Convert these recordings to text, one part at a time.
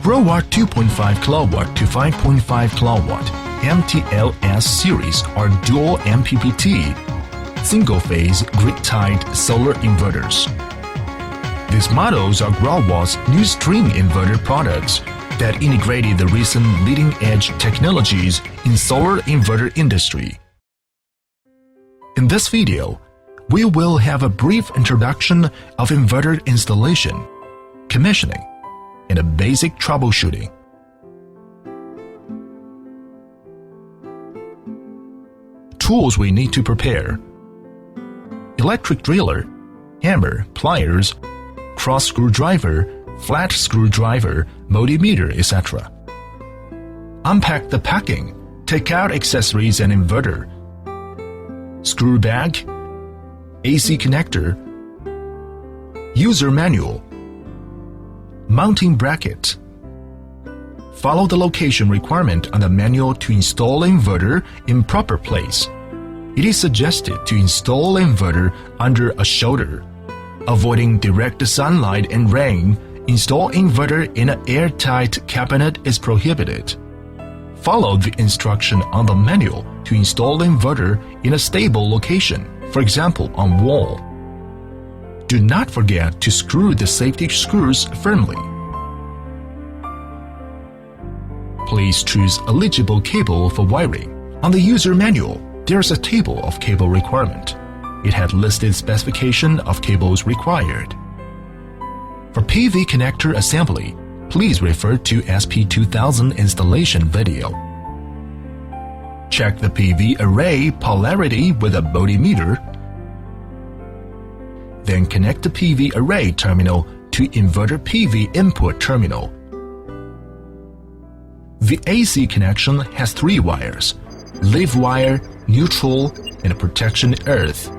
Growatt 2.5 kW to 5.5 kW MTL-S series are dual MPPT, single-phase grid-tied solar inverters. These models are Growatt's new string inverter products that integrated the recent leading-edge technologies in solar inverter industry. In this video, we will have a brief introduction of inverter installation, commissioning, and a basic troubleshooting. Tools we need to prepare: electric driller, hammer, pliers, cross screwdriver, flat screwdriver, multimeter, etc. Unpack the packing, take out accessories and inverter, screw bag, AC connector, user manual, mounting bracket. Follow the location requirement on the manual to install inverter in proper place. It is suggested to install inverter under a shelter. Avoiding direct sunlight and rain, install inverter in an airtight cabinet is prohibited. Follow the instruction on the manual to install inverter in a stable location, for example on wall. Do not forget to screw the safety screws firmly. Please choose eligible cable for wiring. On the user manual, there is a table of cable requirement. It had listed specification of cables required. For PV connector assembly, please refer to SP2000 installation video. Check the PV array polarity with a multimeter. Then connect the PV array terminal to inverter PV input terminal. The AC connection has 3 wires: live wire, neutral, and a protection earth.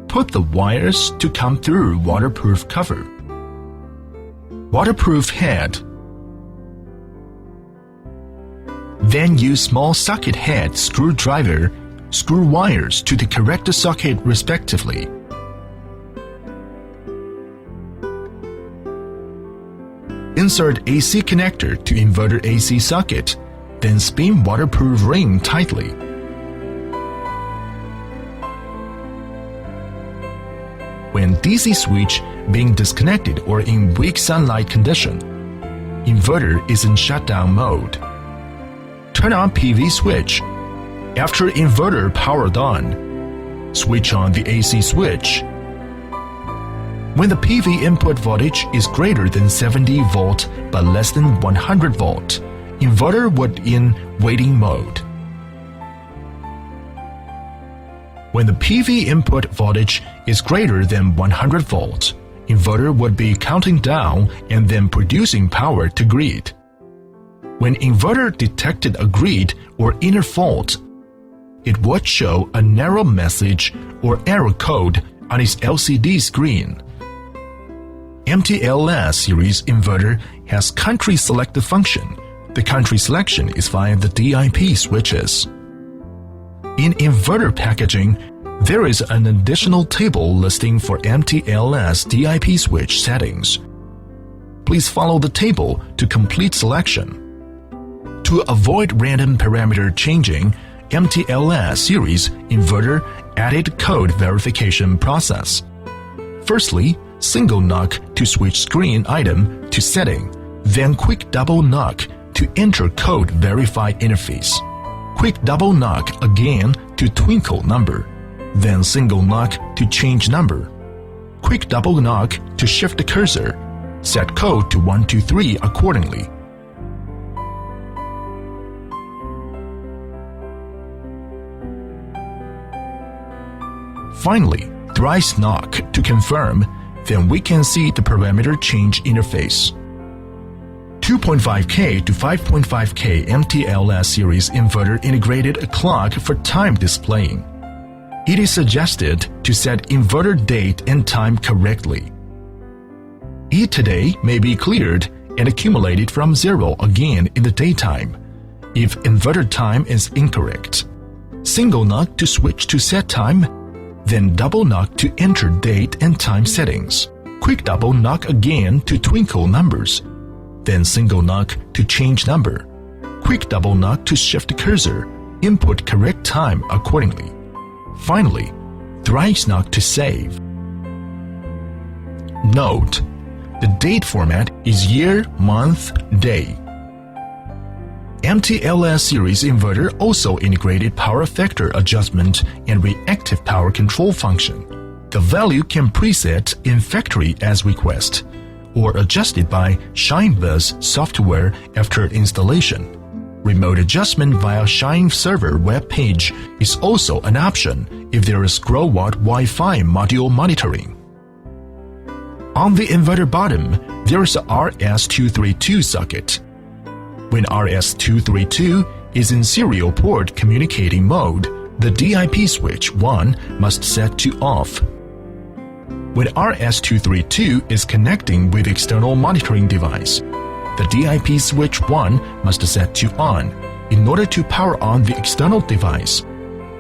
Put the wires to come through waterproof cover. Waterproof head. Then use small socket head screwdriver, screw wires to the correct socket respectively. Insert AC connector to inverter AC socket, then spin waterproof ring tightly. When DC switch being disconnected or in weak sunlight condition, inverter is in shutdown mode. Turn on PV switch. After inverter powered on, switch on the AC switch. When the PV input voltage is greater than 70 volt but less than 100 volt, inverter would in waiting mode. When the PV input voltage is greater than 100 volts, inverter would be counting down and then producing power to grid. When inverter detected a grid or inner fault, it would show a narrow message or error code on its LCD screen. MTL-S series inverter has country selector function. The country selection is via the DIP switches. In inverter packaging, there is an additional table listing for MTL-S DIP switch settings. Please follow the table to complete selection. To avoid random parameter changing, MTL-S series inverter added code verification process. Firstly, single knock to switch screen item to setting, then quick double knock to enter code verify interface. Quick double knock again to twinkle number, then single knock to change number. Quick double knock to shift the cursor. Set code to 123 accordingly. Finally, thrice knock to confirm, then we can see the parameter change interface. 2.5K to 5.5K MTL-S series inverter integrated a clock for time displaying. It is suggested to set inverter date and time correctly. Each today may be cleared and accumulated from 0 again in the daytime if inverter time is incorrect. Single knock to switch to set time, then double knock to enter date and time settings. Quick double knock again to twinkle numbers. then single knock to change number, quick double knock to shift cursor, input correct time accordingly. Finally, thrice knock to save. Note: the date format is year, month, day. MTL-S series inverter also integrated power factor adjustment and reactive power control function. The value can preset in factory as request, or adjusted by ShineBus software after installation. Remote adjustment via Shine server web page is also an option if there is Growatt Wi-Fi module monitoring. On the inverter bottom, there is a RS-232 socket. When RS-232 is in serial port communicating mode, the DIP switch 1 must set to off. When RS-232 is connecting with external monitoring device, the DIP switch 1 must set to on in order to power on the external device.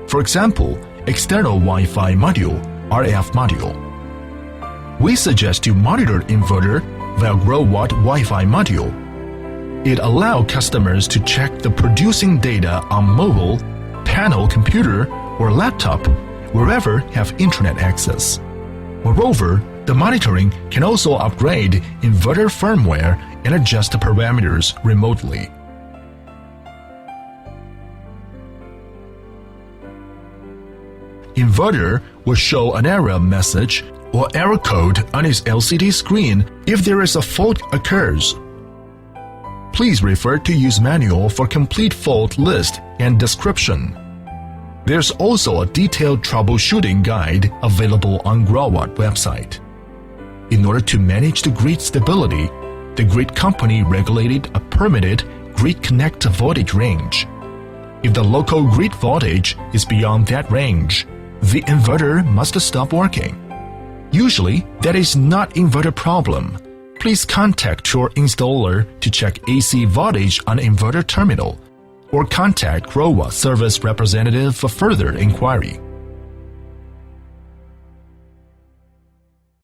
For example, external Wi-Fi module, RF module. We suggest to monitor inverter via Growatt Wi-Fi module. It allows customers to check the producing data on mobile, panel computer, or laptop wherever have internet access. Moreover, the monitoring can also upgrade inverter firmware and adjust the parameters remotely. Inverter will show an error message or error code on its LCD screen if there is a fault occurs. Please refer to use manual for complete fault list and description. There's also a detailed troubleshooting guide available on Growatt website. In order to manage the grid stability, the grid company regulated a permitted grid connect voltage range. If the local grid voltage is beyond that range, the inverter must stop working. Usually, that is not inverter problem. Please contact your installer to check AC voltage on inverter terminal, or contact Growatt service representative for further inquiry.